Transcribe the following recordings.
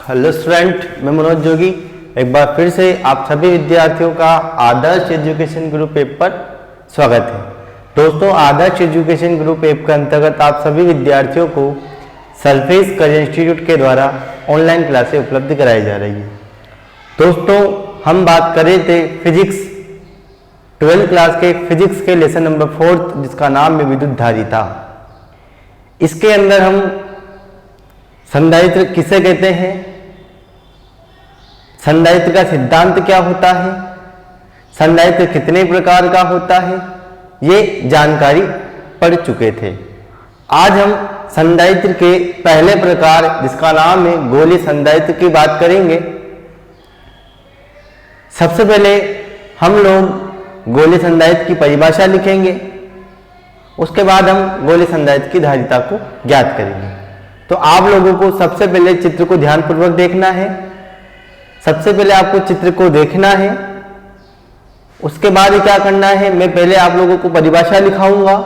Hello student, मैं मनोज जोगी एक बार फिर से आप सभी विद्यार्थियों का आदर्श एजुकेशन ग्रुप ऐप पर स्वागत है। दोस्तों, आदर्श एजुकेशन ग्रुप ऐप के अंतर्गत आप सभी विद्यार्थियों को सरफेस करियर इंस्टीट्यूट के द्वारा ऑनलाइन क्लासें उपलब्ध कराई जा रही है। दोस्तों, हम बात कर रहे थे फिजिक्स 12th क्लास के फिजिक्स के लेसन नंबर 4 जिसका नाम है विद्युत धारिता। इसके अंदर हम संधारित्र किसे कहते हैं, संधारित्र का सिद्धांत क्या होता है, संधारित्र कितने प्रकार का होता है, ये जानकारी पढ़ चुके थे। आज हम संधारित्र के पहले प्रकार जिसका नाम है गोलीय संधारित्र की बात करेंगे। सबसे पहले हम लोग गोलीय संधारित्र की परिभाषा लिखेंगे, उसके बाद हम गोलीय संधारित्र की धारिता को ज्ञात करेंगे। तो आप लोगों को सबसे पहले चित्र को ध्यानपूर्वक देखना है। सबसे पहले आपको चित्र को देखना है, उसके बाद क्या करना है, मैं पहले आप लोगों को परिभाषा लिखाऊंगा,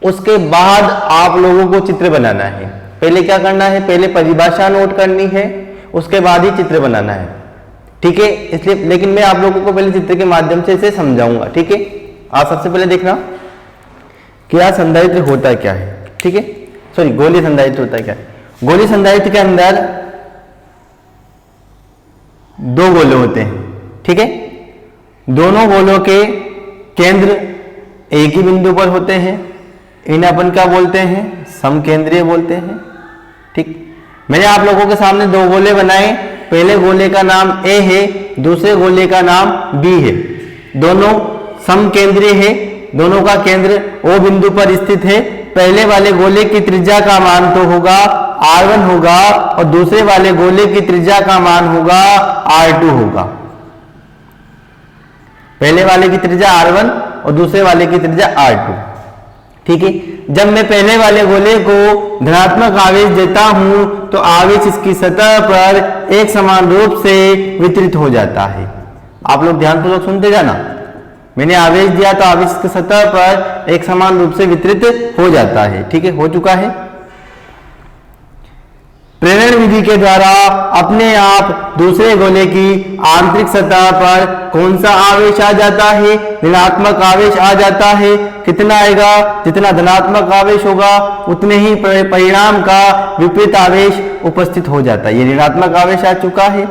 उसके बाद आप लोगों को चित्र बनाना है। पहले क्या करना है, पहले परिभाषा नोट करनी है, उसके बाद ही चित्र बनाना है, ठीक है। इसलिए लेकिन मैं आप लोगों को पहले चित्र के माध्यम से इसे समझाऊंगा, ठीक है। आप सबसे पहले देखना कि यह संधारित्र होता क्या है, ठीक है। सॉरी, गोलीय संधारित्र होता क्या है। गोलीय संधारित्र के अंदर दो गोले होते हैं, ठीक है। दोनों गोलों के केंद्र एक ही बिंदु पर होते हैं। इन्हें अपन क्या बोलते हैं, समकेंद्रीय बोलते हैं, ठीक। मैंने आप लोगों के सामने दो गोले बनाए। पहले गोले का नाम ए है, दूसरे गोले का नाम बी है। दोनों समकेंद्रीय है, दोनों का केंद्र ओ बिंदु पर स्थित है। पहले वाले गोले की त्रिज्या का मान तो होगा R1 होगा और दूसरे वाले गोले की त्रिज्या का मान होगा R2 होगा। पहले वाले की त्रिज्या R1 और दूसरे वाले की त्रिज्या R2, ठीक है। जब मैं पहले वाले गोले को धनात्मक आवेश देता हूं तो आवेश इसकी सतह पर एक समान रूप से वितरित हो जाता है। आप लोग ध्यानपूर्वक सुनते जाना। मैंने आवेश दिया तो आवेश की सतह पर एक समान रूप से वितरित हो जाता है, ठीक है। हो चुका है। प्रेरण विधि के द्वारा अपने आप दूसरे गोले की आंतरिक सतह पर कौन सा आवेश आ जाता है, ऋणात्मक आवेश आ जाता है। कितना आएगा, जितना धनात्मक आवेश होगा उतने ही परिणाम का विपरीत आवेश उपस्थित हो जाता है। ये ऋणात्मक आवेश आ चुका है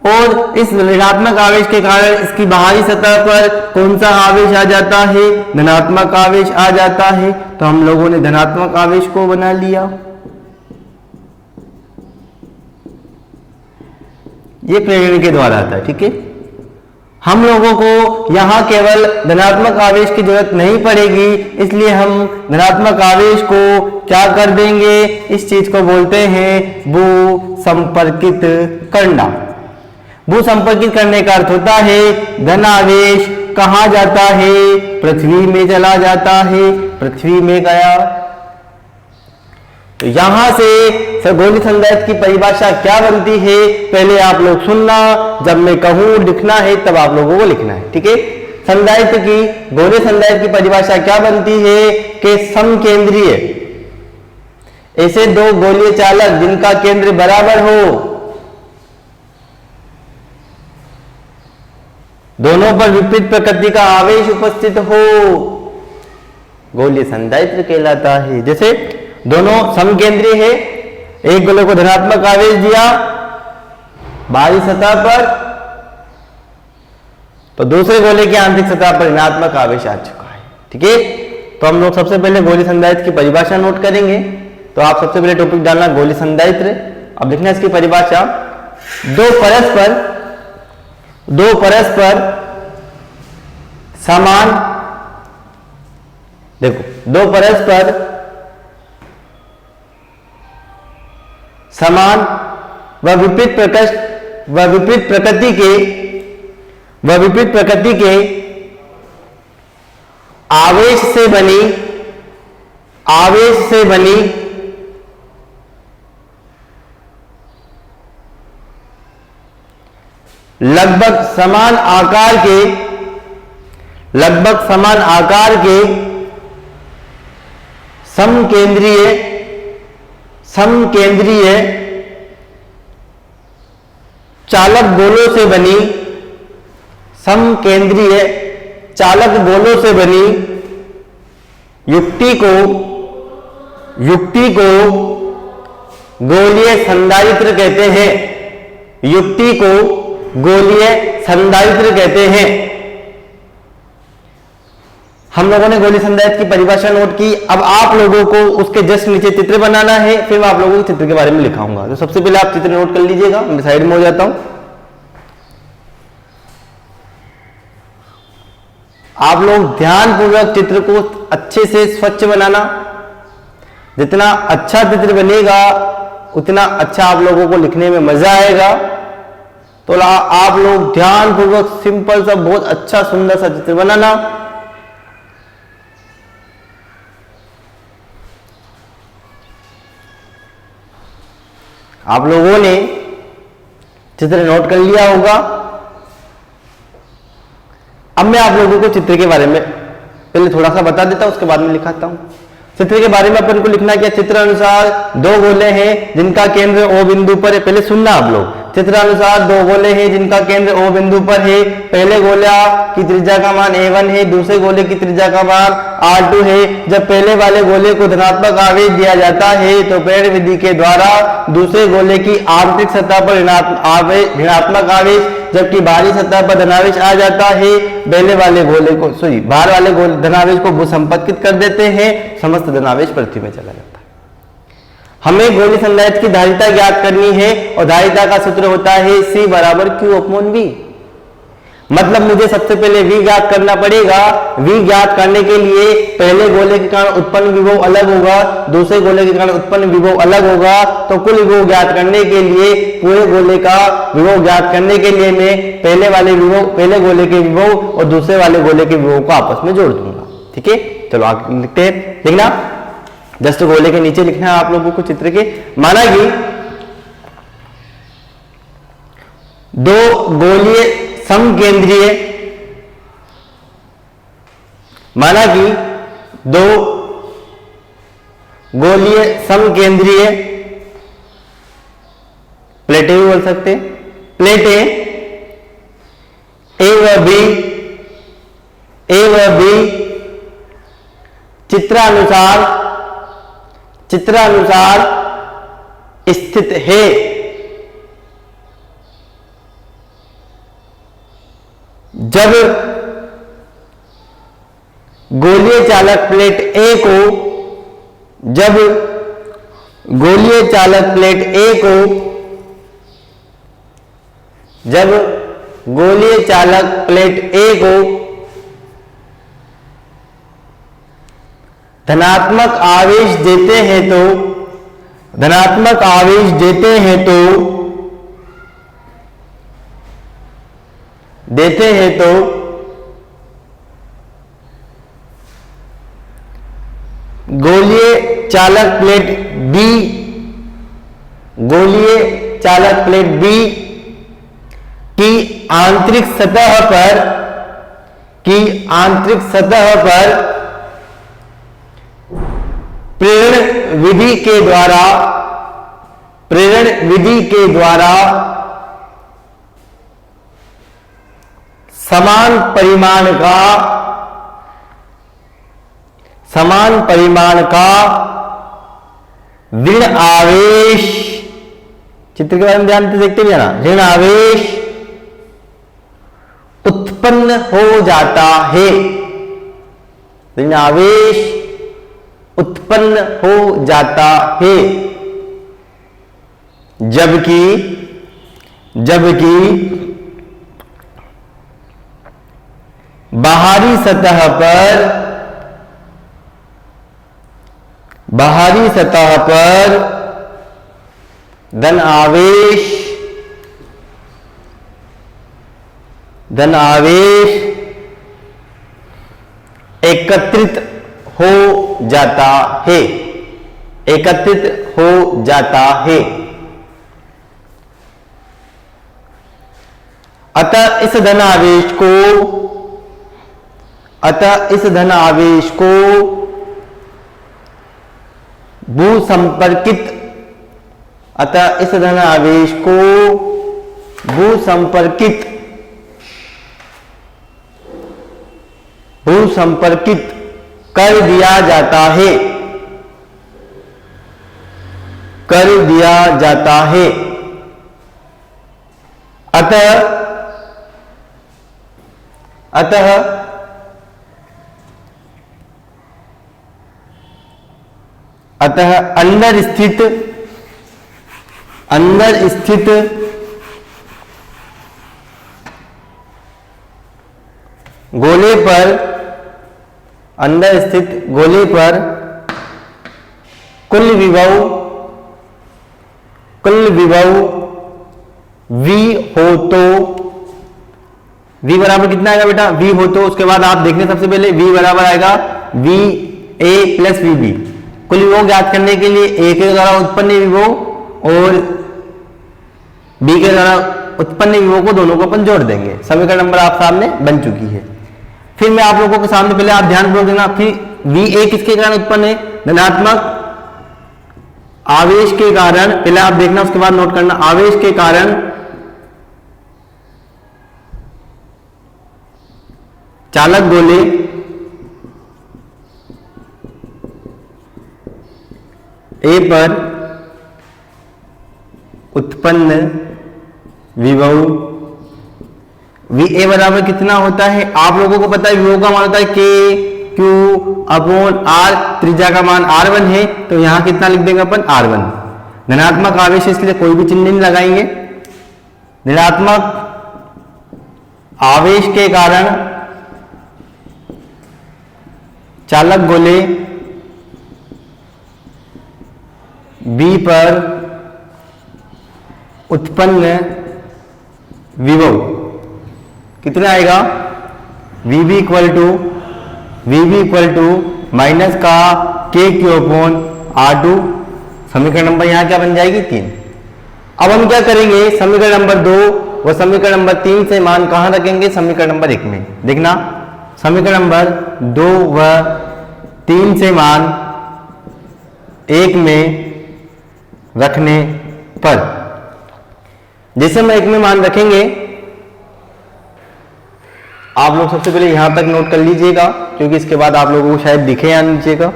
और इस ऋणात्मक आवेश के कारण इसकी बाहरी सतह पर कौन सा आवेश आ जाता है, धनात्मक आवेश आ जाता है। तो हम लोगों ने धनात्मक आवेश को बना लिया। ये प्रेरण के द्वारा आता है, ठीक है। हम लोगों को यहां केवल धनात्मक आवेश की जरूरत नहीं पड़ेगी, इसलिए हम धनात्मक आवेश को क्या कर देंगे, इस चीज को बोलते हैं भू संपर्कित करना। भू संपर्कित करने का अर्थ होता है धन आवेश कहां जाता है, पृथ्वी में चला जाता है, पृथ्वी में गया। तो यहां से गोलीय संधारित्र की परिभाषा क्या बनती है, पहले आप लोग सुनना, जब मैं कहूं लिखना है तब आप लोगों को लिखना है, ठीक है। संधारित्र की, गोलीय संधारित्र की परिभाषा क्या बनती है कि समकेंद्रीय, ऐसे दो गोलीय चालक जिनका केंद्र बराबर हो, दोनों पर विपरीत प्रकृति का आवेश उपस्थित हो, गोलीय संधारित्र कहलाता है। जैसे दोनों समकेंद्रीय है, एक गोले को धनात्मक आवेश दिया बाहरी सतह पर, तो दूसरे गोले की आंतरिक सतह पर ऋणात्मक आवेश आ चुका है, ठीक है। तो हम लोग सबसे पहले गोलीय संधारित्र की परिभाषा नोट करेंगे। तो आप सबसे पहले टॉपिक डालना गोलीय संधारित्र। अब लिखना इसकी परिभाषा, दो परस्पर समान, देखो, दो परस्पर समान व विपरीत प्रकृति के आवेश से बनी लगभग समान आकार के समकेंद्रीय चालक गोलों से बनी समकेंद्रीय चालक गोलों से बनी युक्ति को गोलीय संधारित्र कहते हैं। युक्ति को गोलीय संधारित्र कहते हैं। हम लोगों ने गोलीय संधारित्र की परिभाषा नोट की। अब आप लोगों को उसके जस्ट नीचे चित्र बनाना है, फिर मैं आप लोगों को चित्र के बारे में लिखाऊंगा। तो सबसे पहले आप चित्र नोट कर लीजिएगा, मैं साइड में हो जाता हूं। आप लोग ध्यानपूर्वक चित्र को अच्छे से स्वच्छ बनाना। जितना अच्छा चित्र बनेगा उतना अच्छा आप लोगों को लिखने में मजा आएगा। तो आप लोग ध्यानपूर्वक सिंपल सा बहुत अच्छा सुंदर सा चित्र बनाना। आप लोगों ने चित्र नोट कर लिया होगा। अब मैं आप लोगों को चित्र के बारे में पहले थोड़ा सा बता देता हूं, उसके बाद में लिखाता हूं। चित्र के बारे में अपन को लिखना क्या, चित्र अनुसार दो गोले हैं जिनका केंद्र O बिंदु पर है। पहले सुनना आप लोग, चित्र अनुसार दो गोले हैं जिनका केंद्र O बिंदु पर है। पहले गोला की त्रिज्या का मान A1 है, दूसरे गोले की त्रिज्या का मान R2 है। जब पहले वाले गोले को धनात्मक आवेश दिया जाता है तो प्रेरण विधि के द्वारा दूसरे गोले की आंतरिक सतह पर ऋणात्मक आवेश, जबकि बाहरी सतह पर धनावेश आ जाता है। पहले वाले गोले को बाहर वाले गोले धनावेश को भूसंपर्कित कर देते हैं, समस्त धनावेश पृथ्वी में चला जाता है। हमें गोलीय संधारित्र की धारिता ज्ञात करनी है और धारिता का सूत्र होता है C बराबर Q/V। मतलब मुझे सबसे पहले V ज्ञात करना पड़ेगा। V ज्ञात करने के लिए पहले गोले के कारण उत्पन्न विभव अलग होगा, दूसरे गोले के कारण उत्पन्न विभव अलग होगा। तो कुल विभव ज्ञात करने के लिए, पूरे गोले का विभव ज्ञात करने के लिए मैं पहले गोले के विभव और दूसरे वाले गोले के विभव को आपस में जोड़ दूंगा। ठीक है, चलो आगे लिखते हैं। देखना, जस्ट गोले के नीचे लिखना है आप लोगों को चित्र के। माना कि दो गोलीय समकेंद्रीय, माना कि दो गोलीय समकेंद्रीय प्लेटें भी बोल सकते हैं, प्लेटें A व B चित्रानुसार स्थित है। जब गोलीय चालक प्लेट A को जब गोलीय चालक प्लेट A को धनात्मक आवेश देते हैं तो गोलीय चालक प्लेट B की आंतरिक सतह पर प्रेरण विधि के द्वारा समान परिमाण का ऋण आवेश, चित्र के बारे में ध्यान से देखते भी है ना, ऋण आवेश उत्पन्न हो जाता है। ऋण आवेश उत्पन्न हो जाता है। जबकि बाहरी सतह पर धन आवेश एकत्रित हो जाता है। अतः इस धन आवेश को भूसंपर्कित भूसंपर्कित कर दिया जाता है, कर दिया जाता है। अतः अंदर स्थित गोले पर, अंदर स्थित गोले पर कुल विभव V हो तो, V बराबर कितना आएगा बेटा, V हो तो उसके बाद आप देखने सबसे पहले V बराबर आएगा VA प्लस VB। कुल विभव ज्ञात करने के लिए A के द्वारा उत्पन्न विभव और B के द्वारा उत्पन्न विभव को दोनों को अपन जोड़ देंगे। समीकरण नंबर आप सामने बन चुकी है। फिर मैं आप लोगों के सामने पहले आप ध्यानपूर्वक देना, फिर VA किसके कारण उत्पन्न है, धनात्मक आवेश के कारण, पहले आप देखना उसके बाद नोट करना, आवेश के कारण चालक गोले A पर उत्पन्न विभव VA बराबर कितना होता है, आप लोगों को पता है विभव का मान होता है K Q अपॉन R, त्रिज्या का मान R1 है, तो यहां कितना लिख देंगे अपन R1। धनात्मक आवेश इसलिए कोई भी चिन्ह नहीं लगाएंगे। धनात्मक आवेश के कारण चालक गोले B पर उत्पन्न विभव कितना आएगा, VB इक्वल टू माइनस का KQ अपॉन R2। समीकरण नंबर यहां क्या बन जाएगी 3। अब हम क्या करेंगे, समीकरण नंबर 2 व समीकरण नंबर 3 से मान कहां रखेंगे, समीकरण नंबर 1 में। देखना समीकरण नंबर 2 व 3 से मान 1 में रखने पर, जैसे हम 1 में मान रखेंगे, आप लोग सबसे पहले यहां तक नोट कर लीजिएगा क्योंकि इसके बाद आप लोगों को शायद दिखे या नीचे का।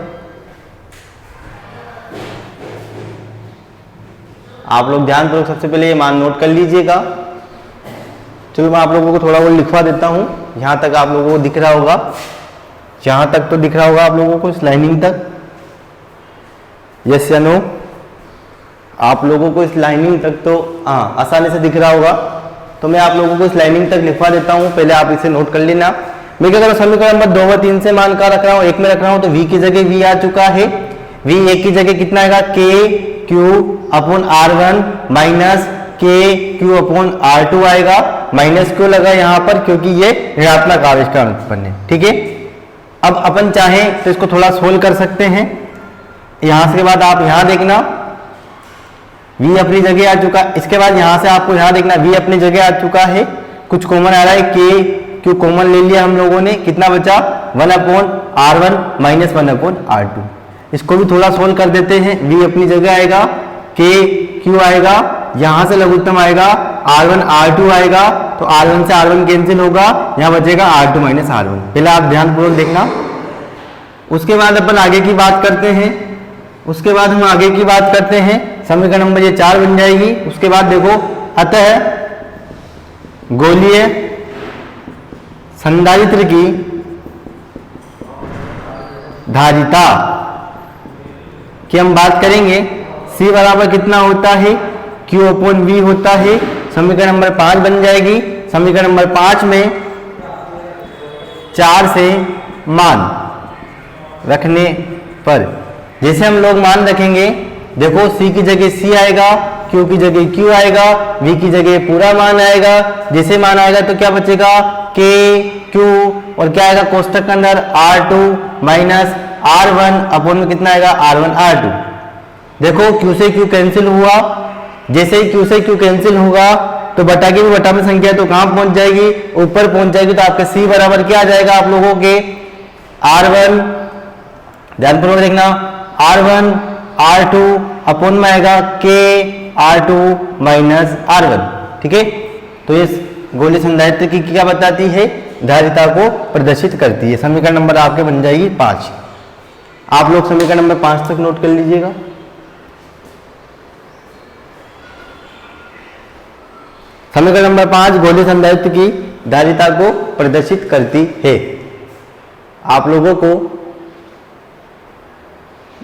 आप लोग ध्यानपूर्वक सबसे पहले ये मान नोट कर लीजिएगा। चलो मैं आप लोगों को थोड़ा वो लिखवा देता हूं, यहां तक आप लोगों को दिख रहा होगा, यहां तक तो दिख रहा होगा आप लोगों को, इस लाइनिंग तक, यस या नो, आप लोगों को इस लाइनिंग तक तो हाँ आसानी से दिख रहा होगा। तो मैं आप लोगों को इस लाइनिंग तक लिखवा देता हूं, पहले आप इसे नोट कर लेना। मैं क्या कर रहा हूं, समीकरण नंबर 2 व 3 से मान का रख रहा हूं, 1 में रख रहा हूं, तो V की जगह V आ चुका है। V 1 की जगह कितना आएगा, KQ upon R1 minus KQ upon R2 आएगा। माइनस क्यों लगा यहाँ पर, क्योंकि ये ऋणात्मक आवेश का उत्पन्न है, ठीक है। अब अपन चाहें तो इसको थोड़ा सोल्व कर सकते हैं। यहां से बाद आप यहां देखना V अपनी जगह आ चुका, इसके बाद यहां से आपको यहां देखना V अपनी जगह आ चुका है, कुछ कॉमन आ रहा है, KQ कॉमन ले लिया हम लोगों ने, कितना बचा 1 upon R1 minus 1 upon R2। इसको भी थोड़ा सोल्व कर देते हैं। V अपनी जगह आएगा, KQ आएगा, यहां से लघुत्तम आएगा R1 R2 आएगा, तो R1 से R1 कैंसिल होगा, यहां बचेगा R2 माइनस R1। पहले आप ध्यानपूर्वक देखना, उसके बाद अपन आगे की बात करते हैं। उसके बाद हम आगे की बात करते हैं, समीकरण नंबर ये 4 बन जाएगी। उसके बाद देखो, अतः गोलीय संधारित्र की धारिता की हम बात करेंगे। C बराबर कितना होता है, Q अपॉन V होता है। समीकरण नंबर 5 बन जाएगी। समीकरण नंबर 5 में 4 से मान रखने पर, जैसे हम लोग मान रखेंगे, देखो C की जगह C आएगा, Q की जगह Q आएगा, V की जगह पूरा मान आएगा। जैसे मान आएगा तो क्या बचेगा, K Q और क्या आएगा कोष्टक के अंदर R2 माइनस R1 अपॉन में कितना आएगा R1 R2। देखो Q से Q कैंसिल हुआ, जैसे ही Q से Q कैंसिल होगा तो बटा की भी बटा में संख्या तो कहां पहुंच जाएगी, ऊपर पहुंच जाएगी। तो आपका C बराबर क्या आ जाएगा आप लोगों के R1, ध्यानपूर्वक देखना, R1 R2 अपॉन में आएगा K R2 माइनस R1, ठीक है। तो ये गोलीय संधारित्र की क्या बताती है, धारिता को प्रदर्शित करती है। समीकरण नंबर आपके बन जाएगी 5। आप लोग समीकरण नंबर 5 तक नोट कर लीजिएगा। समीकरण नंबर 5 गोलीय संधारित्र की धारिता को प्रदर्शित करती है। आप लोगों को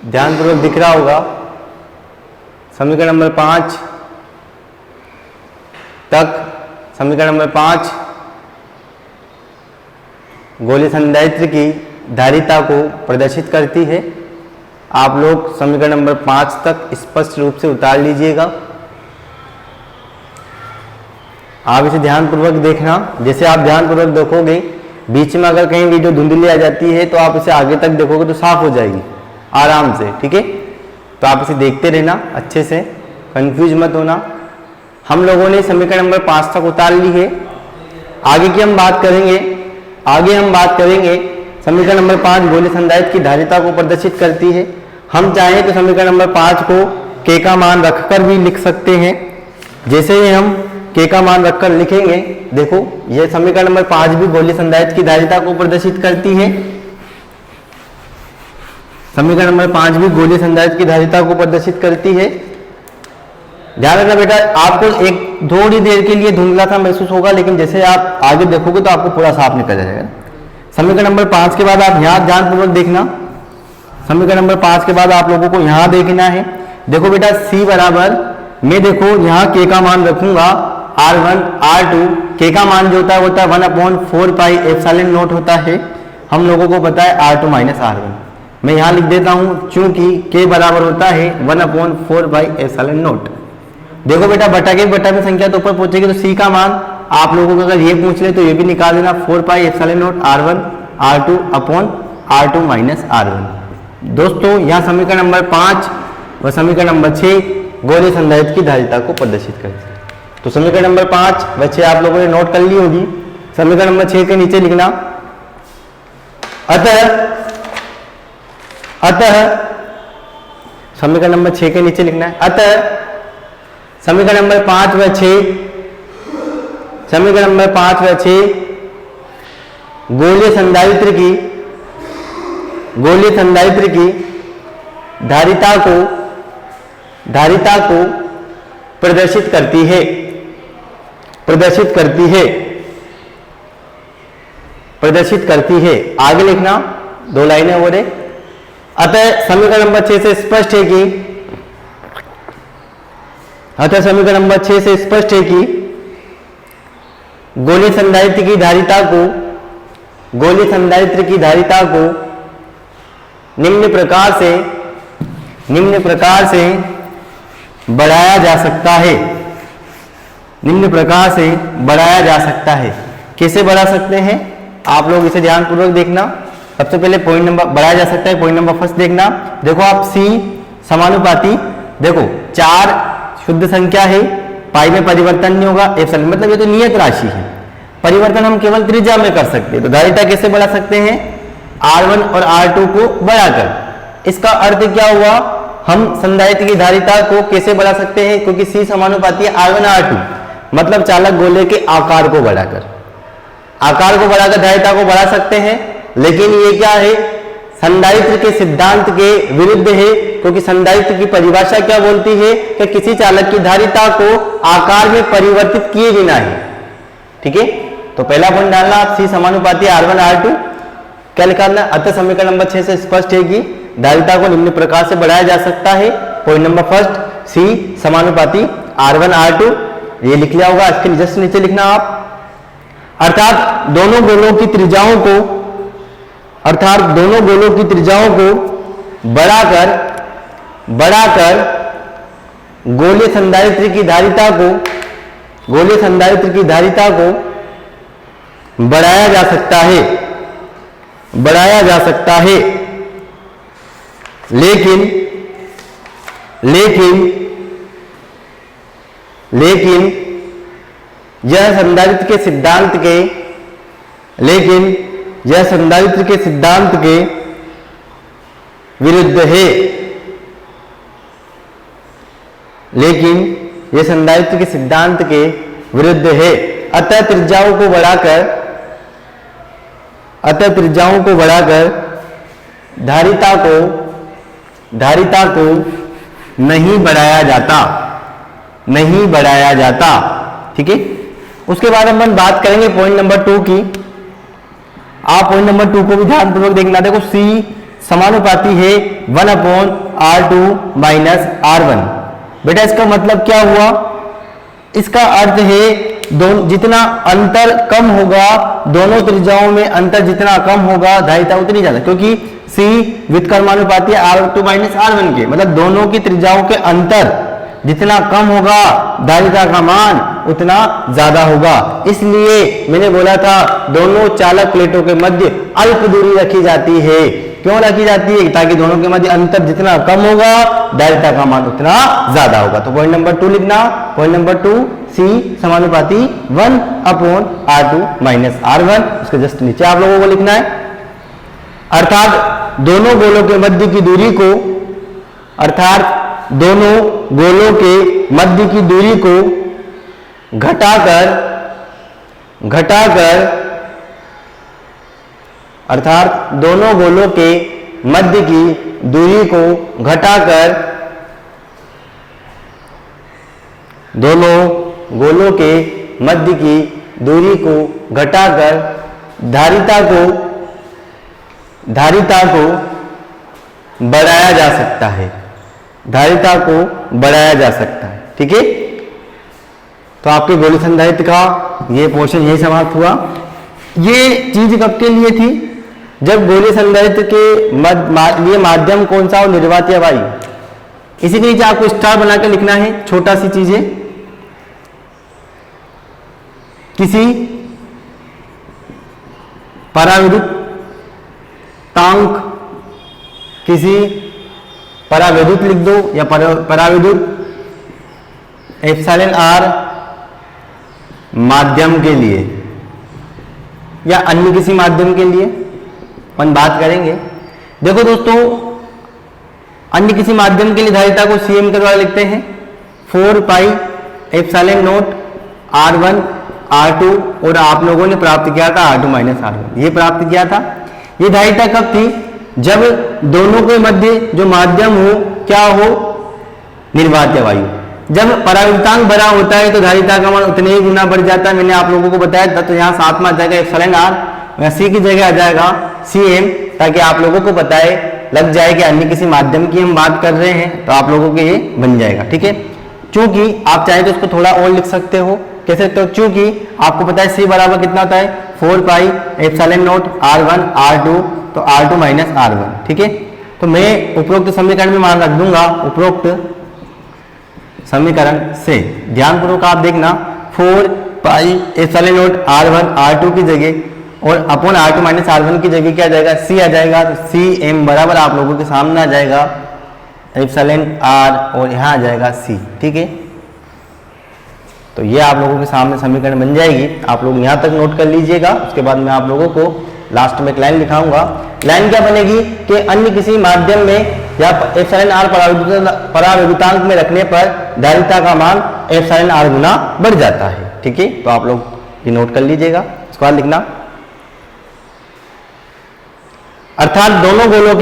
ध्यानपूर्वक दिख रहा होगा समीकरण नंबर 5 तक। समीकरण नंबर 5 गोलीय संधारित्र की धारिता को प्रदर्शित करती है। आप लोग समीकरण नंबर 5 तक स्पष्ट रूप से उतार लीजिएगा। आप इसे ध्यानपूर्वक देखना। जैसे आप ध्यानपूर्वक देखोगे, बीच में अगर कहीं वीडियो धुंधली आ जाती है तो आप इसे आगे तक देखोगे तो साफ हो जाएगी आराम से, ठीक है। तो आप इसे देखते रहना अच्छे से, कंफ्यूज मत होना। हम लोगों ने समीकरण नंबर 5 तक उतार ली है। आगे की हम बात करेंगे। आगे हम बात करेंगे समीकरण नंबर 5 गोलीय संधारित्र की धारिता को प्रदर्शित करती है। हम चाहें तो समीकरण नंबर 5 को के का मान रखकर भी लिख सकते हैं। जैसे ही हम के का मान रखकर लिखेंगे, देखो यह समीकरण नंबर 5 भी गोलीय संधारित्र की धारिता को प्रदर्शित करती है। समीकरण नंबर 5 भी गोलीय संधारित्र की धारिता को प्रदर्शित करती है। ध्यान रखना बेटा, आपको एक थोड़ी देर के लिए धुंधला सा महसूस होगा, लेकिन जैसे आप आगे देखोगे तो आपको पूरा साफ निकल जाएगा। समीकरण नंबर 5 के बाद आप यहाँ ध्यानपूर्वक देखना। समीकरण नंबर 5 के बाद आप लोगों को यहाँ देखना है। देखो बेटा, C बराबर मैं देखो यहाँ के का मान रखूंगा R1 R2। के का मान जो होता है वो होता है 1/4 पाई एप्सिलॉन नॉट होता है। हम लोगों को पता है R2 माइनस R1। मैं यहाँ लिख देता हूँ, चूंकि के बराबर होता है 1/4 पाई एप्सिलॉन नॉट। देखो बेटा, बटा के बटा में संख्या तो ऊपर पहुंचेगी, तो C का मान आप लोगों को अगर ये पूछ ले तो ये भी निकाल देना, 4 pi epsilon not R1 R2 upon R2 minus R1। दोस्तों, यहाँ समीकरण नंबर 5 व समीकरण नंबर 6 गोलीय संधारित्र की धारिता को प्रदर्शित करती है। तो समीकरण नंबर 5 व 6 आप लोगों ने नोट कर ली होगी। समीकरण नंबर 6 के नीचे लिखना, अतः समीकरण नंबर 6 के नीचे लिखना है, अतः समीकरण नंबर 5 व 6 समीकरण नंबर 5 व 6 गोलीय संधारित्र की धारिता को प्रदर्शित करती है। आगे लिखना, 2 लाइनें हो रहे। अतः समीकरण नंबर 6 से स्पष्ट है कि गोलीय संधारित्र की धारिता को निम्न प्रकार से बढ़ाया जा सकता है। कैसे बढ़ा सकते हैं आप लोग इसे ध्यानपूर्वक देखना। सबसे पहले पॉइंट नंबर बढ़ाया जा सकता है, पॉइंट नंबर फर्स्ट देखना। देखो आप C समानुपाती, देखो 4 शुद्ध संख्या है, पाई में परिवर्तन नहीं होगा, एप्सिलॉन मतलब ये तो नियत राशि है, परिवर्तन हम केवल त्रिज्या में कर सकते हैं। तो धारिता कैसे बढ़ा सकते हैं, R1 और R2 को बढ़ाकर। इसका अर्थ क्या हुआ, हम संधारित्र की धारिता को कैसे बढ़ा सकते हैं, क्योंकि C समानुपाती है R1 R2, मतलब चालक गोले के आकार को बढ़ाकर धारिता को बढ़ा सकते हैं। लेकिन ये क्या है, संधारित्र के सिद्धांत के विरुद्ध है, क्योंकि संधारित्र की परिभाषा क्या बोलती है कि किसी चालक की धारिता को आकार में परिवर्तित किए बिना है। ठीक है, तो पहला पॉइंट डालना आप, C समानुपाती R1 R2। क्या लिखा ना, अतः समीकरण नंबर 6 से स्पष्ट है कि धारिता को निम्न प्रकार से बढ़ाया जा सकता है। पॉइंट नंबर फर्स्ट, C समानुपाती R1 R2, ये लिख लिया होगा। इसके जस्ट नीचे लिखना आप, अर्थात दोनों गोलों की त्रिज्याओं को बढ़ाकर गोलीय संधारित्र की धारिता को बढ़ाया जा सकता है। लेकिन यह संधारित्र के सिद्धांत के विरुद्ध है। लेकिन यह संधारित्र के सिद्धांत के विरुद्ध है। अतः त्रिज्याओं को बढ़ाकर धारिता को नहीं बढ़ाया जाता। ठीक है, उसके बाद हम बात करेंगे पॉइंट नंबर 2 की। आप पॉइंट नंबर 2 को भी ध्यानपूर्वक देखना। देखो C समानुपाती है 1/R2 माइनस R1। बेटा इसका मतलब क्या हुआ? इसका अर्थ है जितना अंतर कम होगा, दोनों त्रिज्याओं में अंतर जितना कम होगा धारिता उतनी ज्यादा, क्योंकि C व्युत्क्रमानुपाती है R2 माइनस R1 के, मतलब दोनों की त्रिज्याओं के अंतर जितना कम होगा धारिता का मान उतना ज्यादा होगा। इसलिए मैंने बोला था दोनों चालक प्लेटों के मध्य अल्प दूरी रखी जाती है। क्यों रखी जाती है? ताकि दोनों के मध्य अंतर जितना कम होगा धारिता का मान उतना ज्यादा होगा। तो पॉइंट नंबर 2 लिखना। पॉइंट नंबर 2 C समानुपाती 1/R2 माइनस R1। उसके जस्ट नीचे आप लोगों को लिखना है, अर्थात दोनों गोलों के मध्य की दूरी को घटाकर अर्थात दोनों गोलों के मध्य की दूरी को घटाकर धारिता को बढ़ाया जा सकता है। ठीक है, तो आपके गोली संधारित्र का ये पोर्शन यही समाप्त हुआ। ये चीज कब के लिए थी? जब गोली संधारित्र के लिए माध्यम कौन सा हो? निर्वात या वायु। इसी के नीचे आपको स्टार बना के लिखना है। छोटा सी चीज है, किसी परावैद्युत लिख दो या परावैद्युत एप्सिलॉन R माध्यम के लिए या अन्य किसी माध्यम के लिए अपन बात करेंगे। देखो दोस्तों, अन्य किसी माध्यम के लिए धारिता को CM के द्वारा लिखते हैं 4πε0 R1 R2, और आप लोगों ने प्राप्त किया था R2 माइनस R1, ये प्राप्त किया था। ये धारिता कब थी? जब दोनों के मध्य जो माध्यम हो क्या हो? निर्वात या वायु। जब परावैद्युतांक बड़ा होता है तो धारिता का मान उतने ही गुना बढ़ जाता है। मैंने आप लोगों को बताया था, तो यहाँ साथ में आ जाएगा एप्सिलॉन R, C की जगह आ जाएगा CM, ताकि आप लोगों को लग जाए कि अन्य किसी माध्यम की हम बात कर रहे हैं, तो आप लोगों के ये बन जाएगा। ठीक है, चूंकि आप चाहे तो इसको थोड़ा और लिख सकते हो। कैसे? तो चूंकि आपको पता है C बराबर कितना होता है? 4πε0 R1 R2, तो R2 माइनस R1। ठीक है, तो मैं उपरोक्त समीकरण में मान रख दूंगा। उपरोक्त समीकरण से ध्यानपूर्वक आप देखना, 4πε0 R1 R2 की जगह और अपॉन R2 माइनस R1 की जगह क्या आ जाएगा? C आ जाएगा। तो CM बराबर आप लोगों के सामने आ जाएगा एप्सिलॉन R, और यहाँ आ जाएगा C। ठीक है, तो ये आप लोगों के सामने समीकरण बन जाएगी। आप लोग यहाँ तक नोट कर लीजिएगा। उसके बाद मैं आप लोगों को लास्ट में एक लाइन लिखाऊंगा। लाइन क्या बनेगी कि अन्य किसी माध्यम में या एप्सिलॉन R परावैद्युतांक में रखने पर धारिता का मान एप्सिलॉन R गुना बढ़ जाता है। ठीक है, तो आप लोग ये नोट कर लीजिएगा। उसके बाद लिखना, अर्थात दोनों गोलों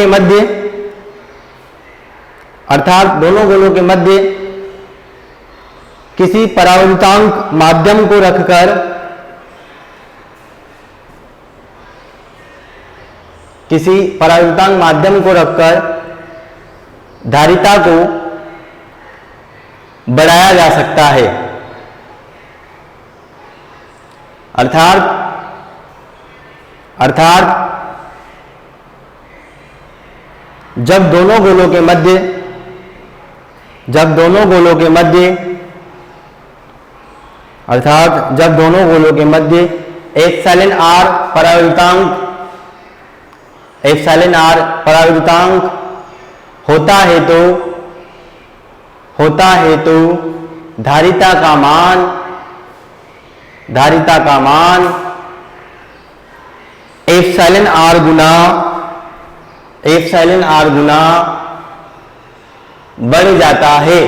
के मध्य किसी परावैद्युतांक माध्यम को रखकर धारिता को बढ़ाया जा सकता है। अर्थात जब दोनों गोलों के मध्य एप्सिलॉन R परावैद्युतांक होता है तो धारिता का मान एप्सिलॉन R गुना बढ़ जाता है।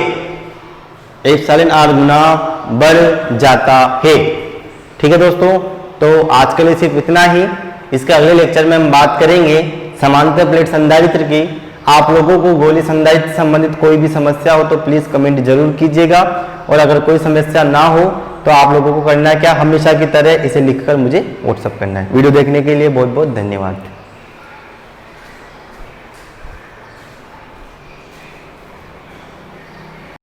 ठीक है दोस्तों, तो आज के लिए सिर्फ इतना ही। इसके अगले लेक्चर में हम बात करेंगे समांतर प्लेट संधारित्र की। आप लोगों को गोली संधारित्र से संबंधित कोई भी समस्या हो तो प्लीज कमेंट जरूर कीजिएगा, और अगर कोई समस्या ना हो तो आप लोगों को करना क्या, हमेशा की तरह इसे लिखकर मुझे व्हाट्सएप करना है। वीडियो देखने के लिए बहुत बहुत धन्यवाद।